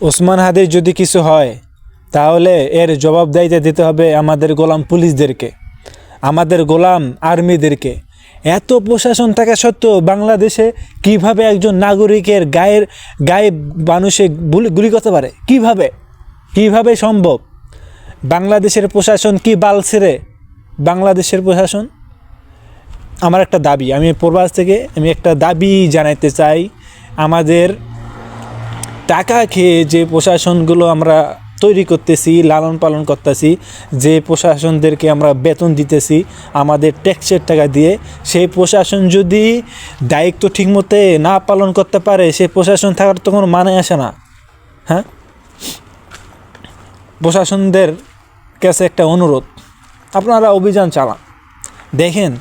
ওসমান হাদির যদি কিছু হয় তাহলে এর জবাবদাহিতা দিতে হবে আমাদের গোলাম পুলিশদেরকে, আমাদের গোলাম আর্মিদেরকে। এত প্রশাসন থাকা সত্ত্বেও বাংলাদেশে কিভাবে একজন নাগরিকের গায়ে মানুষে গুলি করতে পারে? কিভাবে সম্ভব? বাংলাদেশের প্রশাসন কি বালছেরে? বাংলাদেশের প্রশাসন। আমার একটা দাবি, আমি প্রবাস থেকে একটা দাবি জানাইতে চাই। আমাদের টাকা খেয়ে যে প্রশাসনগুলো আমরা তৈরি করতেছি, লালন পালন করতেছি, যে প্রশাসনদেরকে আমরা বেতন দিতেছি আমাদের ট্যাক্সের টাকা দিয়ে, সেই প্রশাসন যদি দায়িত্ব ঠিকমতো না পালন করতে পারে, সেই প্রশাসন থাকার তো কোনো মানে আসে না। হ্যাঁ, প্রশাসনদের কাছে একটা অনুরোধ, আপনারা অভিযান চালান। দেখেন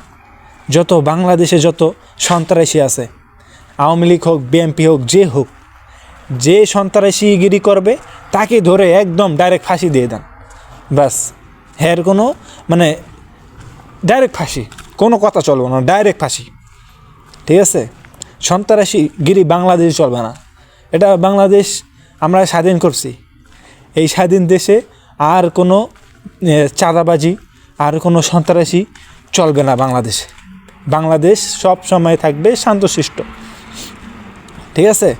যত বাংলাদেশে যত সন্ত্রাসী আছে, আওয়ামী লীগ হোক, বিএনপি হোক, যে সন্ত্রাসীগিরি করবে তাকে ধরে একদম ডাইরেক্ট ফাঁসি দিয়ে দেন। ব্যাস, এর কোনো ডাইরেক্ট ফাঁসি, কোনো কথা চলবে না, ডাইরেক্ট ফাঁসি। ঠিক আছে? সন্ত্রাসীগিরি বাংলাদেশ চলবে না। এটা বাংলাদেশ আমরা স্বাধীন করছি। এই স্বাধীন দেশে আর কোনো চাঁদাবাজি, আর কোনো সন্ত্রাসী চলবে না বাংলাদেশে। বাংলাদেশ সব সময় থাকবে শান্তশিষ্ট। ঠিক আছে?